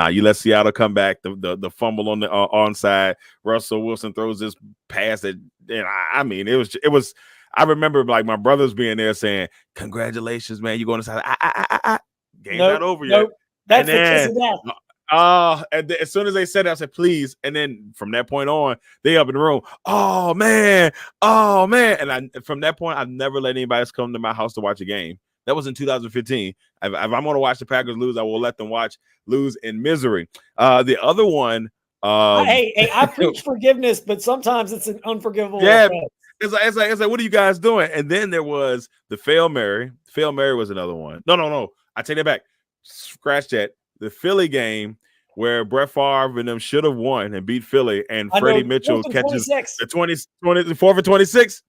You let Seattle come back. The fumble on the onside. Russell Wilson throws this pass that. And I mean, it was. I remember like my brothers being there saying, "Congratulations, man! You're going to." Game's not over yet. That's because of that. And as soon as they said it, I said, please. And then from that point on, they up in the room. Oh man. And from that point, I've never let anybody else come to my house to watch a game. That was in 2015. If I'm going to watch the Packers lose, I will let them lose in misery. The other one. Hey, I preach forgiveness, but sometimes it's an unforgivable. Yeah. It's like, what are you guys doing? And then there was the Fail Mary. Fail Mary was another one. No. I take that back. Scratch that. The Philly game where Brett Favre and them should have won and beat Philly, and I Freddie know, Mitchell 4th and catches 26. the 4th and 26.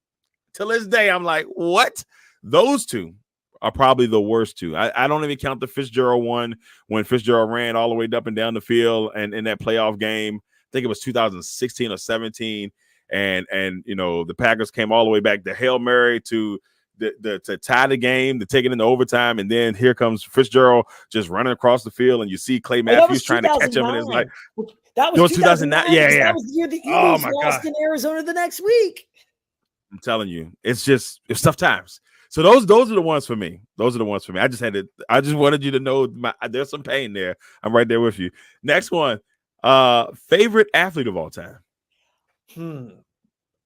Till this day, I'm like, what? Those two are probably the worst two. I don't even count the Fitzgerald one when Fitzgerald ran all the way up and down the field and in that playoff game. I think it was 2016 or 17. And the Packers came all the way back to Hail Mary to tie the game, to take it into overtime, and then here comes Fitzgerald just running across the field, and you see Clay Matthews trying to catch him, and it's like that was 2009. Yeah. That was the year the Oh, Eagles my lost God. in Arizona the next week. I'm telling you, it's tough times. So those are the ones for me. Those are the ones for me. I just wanted you to know there's some pain there. I'm right there with you. Next one, favorite athlete of all time.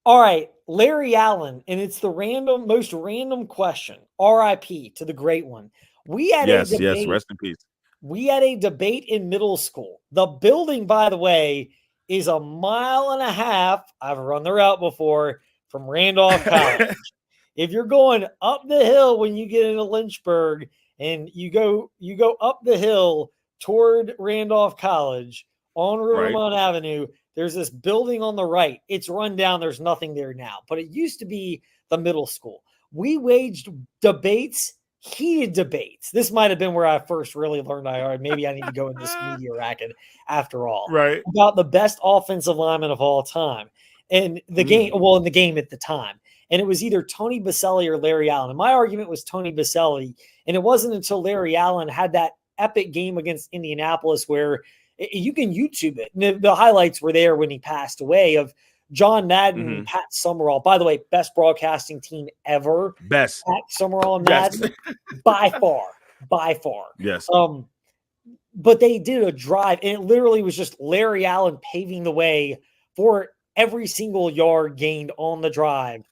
All right, Larry Allen, and it's the most random question. R.I.P. to the great one. We had a debate. Yes, rest in peace. We had a debate in middle school. The building, by the way, is a mile and a half. I've run the route before from Randolph College. If you're going up the hill when you get into Lynchburg and you go up the hill toward Randolph College on Rivermont Avenue, there's this building on the right. It's run down. There's nothing there now, but it used to be the middle school. We waged debates, heated debates. This might have been where I first really learned maybe I need to go in this media racket after all. Right. About the best offensive lineman of all time. And the game, in the game at the time. And it was either Tony Baselli or Larry Allen. And my argument was Tony Baselli. And it wasn't until Larry Allen had that epic game against Indianapolis where you can YouTube it. The highlights were there when he passed away of John Madden, Pat Summerall. By the way, best broadcasting team ever. Best. Pat Summerall and Madden. By far. Yes. But they did a drive, and it literally was just Larry Allen paving the way for every single yard gained on the drive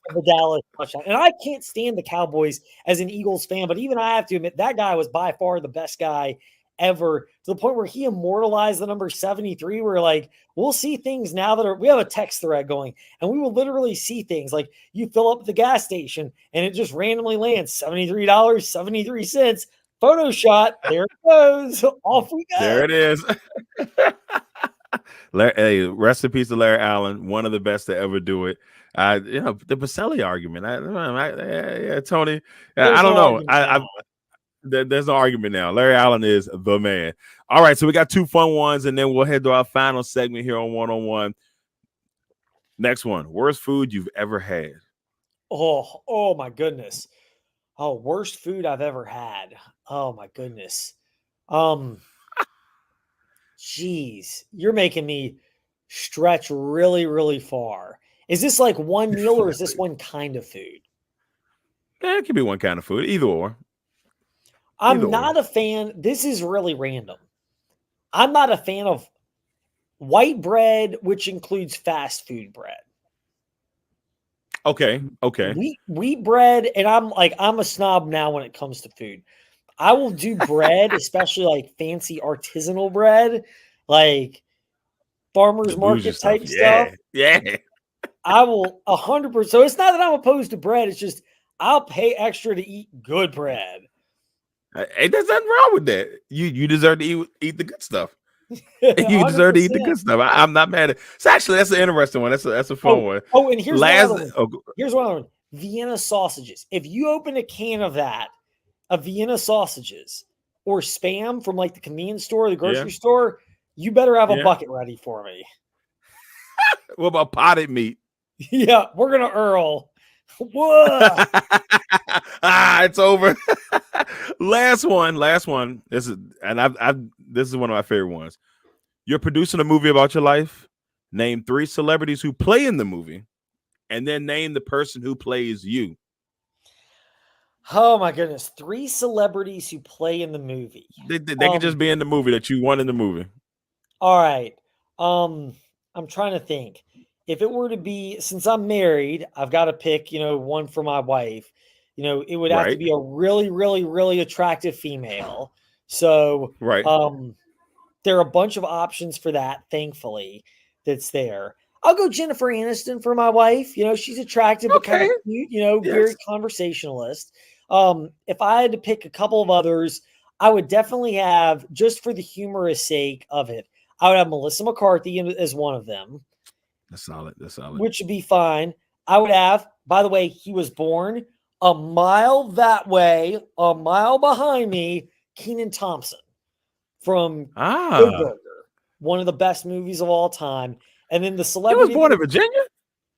of the Dallas touchdown. And I can't stand the Cowboys as an Eagles fan, but even I have to admit that guy was by far the best guy ever, to the point where he immortalized the number 73. We're like, we'll see things now we have a text thread going, and we will literally see things like you fill up the gas station and it just randomly lands $73.73. Photo shot. There it goes. Off we go. There it is. Hey, rest in peace to Larry Allen, one of the best to ever do it. The Baselli argument. Tony. I don't know. There's no argument now. Larry Allen is the man. All right, so we got two fun ones, and then we'll head to our final segment here on One on One. Next one: worst food you've ever had. Oh my goodness. Oh, worst food I've ever had. Oh my goodness. Geez, you're making me stretch really, really far. Is this like one meal or is this one kind of food? It could be one kind of food, either or. I'm not a fan. This is really random. I'm not a fan of white bread, which includes fast food bread. Okay. Wheat bread, and I'm a snob now when it comes to food. I will do bread, especially like fancy artisanal bread, like farmers market type stuff. Yeah. I will 100%. So it's not that I'm opposed to bread. It's just I'll pay extra to eat good bread. Hey, there's nothing wrong with that. You deserve to eat the good stuff. You deserve to eat the good stuff. I'm not mad at it. So actually, that's an interesting one. That's a fun one. Oh, and here's here's one other one. Vienna sausages. If you open a can of Vienna sausages or Spam from like the convenience store or the grocery store, you better have a bucket ready for me. What about potted meat? Yeah, we're gonna Earl. Whoa. It's over. Last one. This is one of my favorite ones. You're producing a movie about your life. Name 3 celebrities who play in the movie, and then name the person who plays you. Oh my goodness. 3 celebrities who play in the movie. They can just be in the movie that you want in the movie. All right. I'm trying to think. If it were to be, since I'm married, I've got to pick, one for my wife. It would have to be a really, really, really attractive female. So there are a bunch of options for that, thankfully, that's there. I'll go Jennifer Aniston for my wife. She's attractive, but kind of cute, very conversationalist. If I had to pick a couple of others, I would definitely have, just for the humorous sake of it, I would have Melissa McCarthy as one of them. That's solid. That's solid. Which would be fine. I would have, by the way, he was born a mile that way, a mile behind me, Kenan Thompson from Good Burger, one of the best movies of all time. And then the He celebrity. was born in Virginia?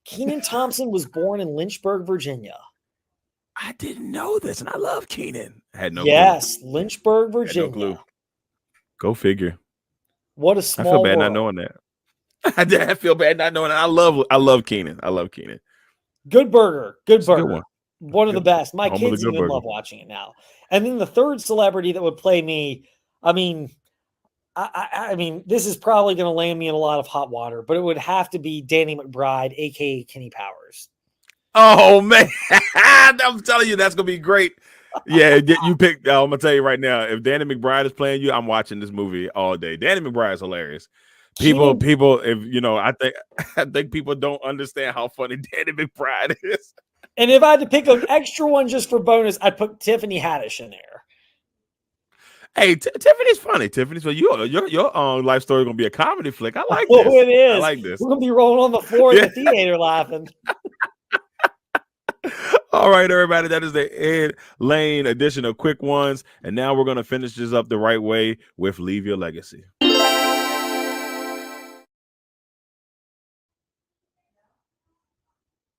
Kenan Thompson was born in Lynchburg, Virginia. I didn't know this, and I love Kenan. I had no clue. Yes, Lynchburg, Virginia. Had no clue. Go figure. What a small I feel bad world. not knowing that. I feel bad not knowing that. I love Kenan. I love Kenan. Good Burger. Good Burger. Good one of the best. My Home kids even love watching it now. And then the third celebrity that would play me, I mean, this is probably going to land me in a lot of hot water, but it would have to be Danny McBride, aka Kenny Powers. Oh man, I'm telling you, that's gonna be great. Yeah, you picked. I'm gonna tell you right now, if Danny McBride is playing you, I'm watching this movie all day. Danny McBride is hilarious. People, if you know, I think people don't understand how funny Danny McBride is. And if I had to pick an extra one just for bonus, I'd put Tiffany Haddish in there. Hey, Tiffany's funny. Tiffany's funny. Your life story is gonna be a comedy flick. I like this. Oh, it is. I like this. We're gonna be rolling on the floor in the theater laughing. All right, everybody. That is the Ed Lane edition of Quick Ones. And now we're going to finish this up the right way with Leave Your Legacy.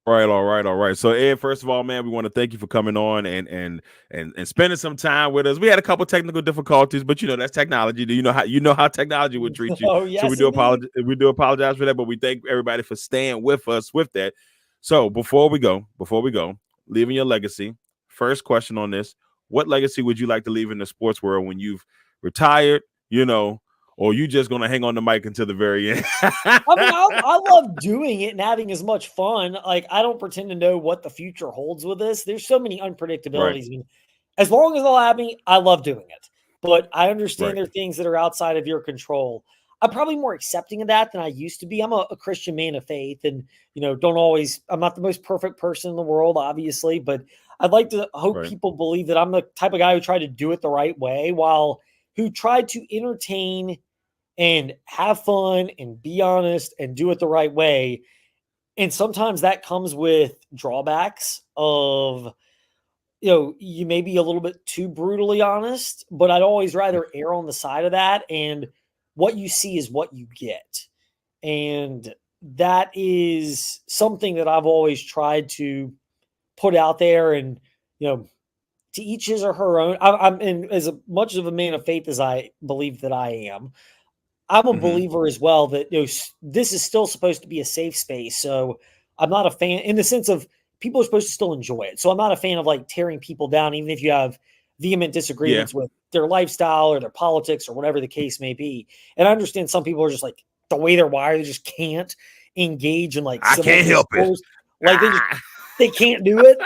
All right. So, Ed, first of all, man, we want to thank you for coming on and spending some time with us. We had a couple technical difficulties, but that's technology. You know how technology would treat you. Oh, yes, so we do apologize for that, but we thank everybody for staying with us with that. So before we go, leaving your legacy. First question on this: what legacy would you like to leave in the sports world when you've retired? Or you just gonna hang on the mic until the very end? I love doing it and having as much fun. Like, I don't pretend to know what the future holds with this. There's so many unpredictabilities. Right. I mean, as long as they'll have me, I love doing it. But I understand there are things that are outside of your control. I'm probably more accepting of that than I used to be. I'm a Christian man of faith, and I'm not the most perfect person in the world, obviously, but I'd like to hope people believe that I'm the type of guy who tried to do it the right way, who tried to entertain and have fun and be honest and do it the right way. And sometimes that comes with drawbacks of, you may be a little bit too brutally honest, but I'd always rather err on the side of that. And what you see is what you get. And that is something that I've always tried to put out there, and, to each his or her own. I'm as much of a man of faith as I believe that I am. I'm a believer as well that this is still supposed to be a safe space. So I'm not a fan in the sense of people are supposed to still enjoy it. So I'm not a fan of like tearing people down, even if you have vehement disagreements with their lifestyle or their politics or whatever the case may be. And I understand some people are just like the way they're wired, they just can't engage in like I can't help it. Like they can't do it.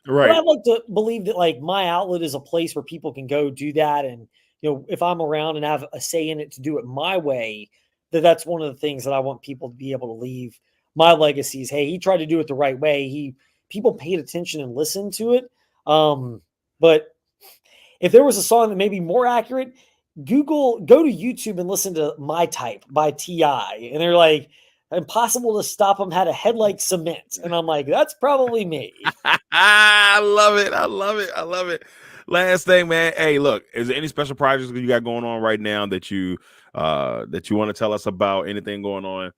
Right. But I'd like to believe that like my outlet is a place where people can go do that, and if I'm around and have a say in it to do it my way, that's one of the things that I want people to be able to leave my legacy is, hey, he tried to do it the right way. People paid attention and listened to it. But if there was a song that may be more accurate, go to YouTube and listen to My Type by T.I. And they're like, impossible to stop them, had a head like cement. And I'm like, that's probably me. I love it. Last thing, man. Hey, look, is there any special projects that you got going on right now that you want to tell us about? Anything going on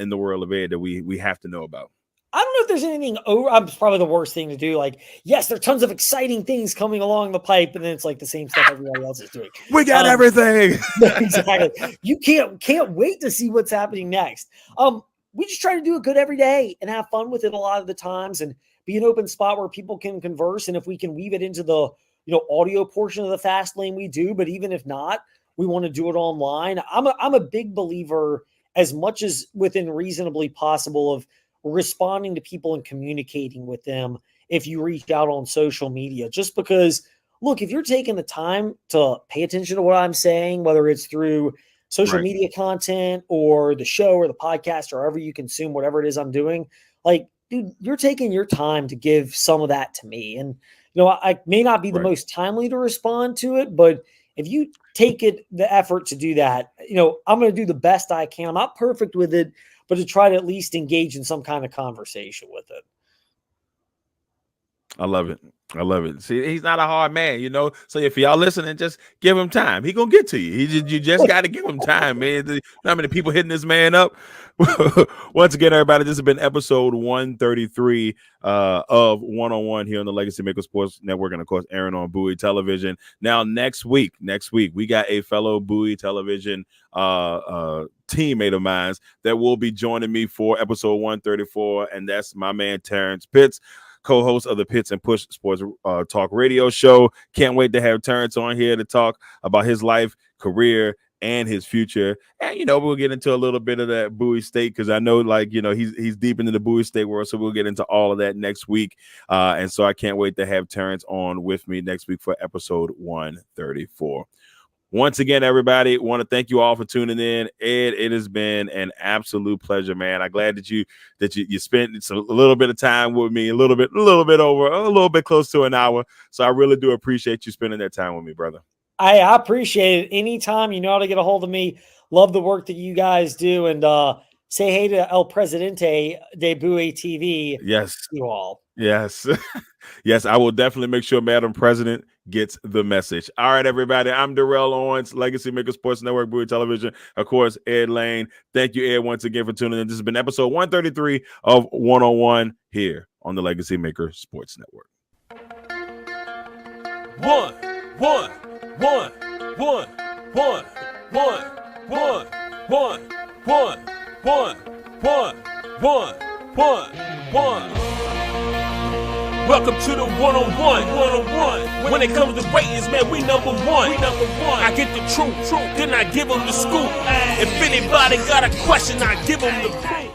in the world of Ed that we have to know about? I don't know if there's anything it's probably the worst thing to do. Like, yes, there are tons of exciting things coming along the pipe, and then it's like the same stuff everybody else is doing. We got everything. Exactly. You can't wait to see what's happening next. We just try to do it good every day and have fun with it a lot of the times, and be an open spot where people can converse. And if we can weave it into the audio portion of the fast lane, we do. But even if not, we want to do it online. I'm a big believer, as much as within reasonably possible, of responding to people and communicating with them if you reach out on social media. Just because, look, if you're taking the time to pay attention to what I'm saying, whether it's through social media content or the show or the podcast or however you consume whatever it is I'm doing, like, dude, you're taking your time to give some of that to me. And I may not be the most timely to respond to it, but if you take the effort to do that, I'm going to do the best I can. I'm not perfect with it, but to try to at least engage in some kind of conversation with it. I love it. I love it. See, he's not a hard man, So if y'all listening, just give him time. He gonna get to you. You just got to give him time, man. You know how many people hitting this man up? Once again, everybody, this has been episode 133 of One-on-One here on the Legacy Maker Sports Network, and of course, airing on Bowie Television. Now, next week, we got a fellow Bowie Television teammate of mine that will be joining me for episode 134, and that's my man Terrence Pitts, co-host of the Pitts and Push Sports Talk radio show. Can't wait to have Terrence on here to talk about his life, career, and his future. And, we'll get into a little bit of that Bowie State, because I know, he's deep into the Bowie State world, so we'll get into all of that next week. And so I can't wait to have Terrence on with me next week for episode 134. Once again, everybody, want to thank you all for tuning in. Ed, it has been an absolute pleasure, man. I'm glad that you spent a little bit of time with me, a little bit close to an hour. So I really do appreciate you spending that time with me, brother. I appreciate it. Anytime, how to get a hold of me. Love the work that you guys do, and say hey to El Presidente de Bowie TV. Yes, you all. Yes. Yes, I will definitely make sure Madam President gets the message. All right, everybody. I'm Darrell Owens, Legacy Maker Sports Network, Bowie Television. Of course, Ed Lane. Thank you, Ed, once again for tuning in. This has been episode 133 of One-on-One here on the Legacy Maker Sports Network. One. Welcome to the one-on-one. When it comes to ratings, man, we number one. I get the truth, then I give them the scoop. If anybody got a question, I give them the proof.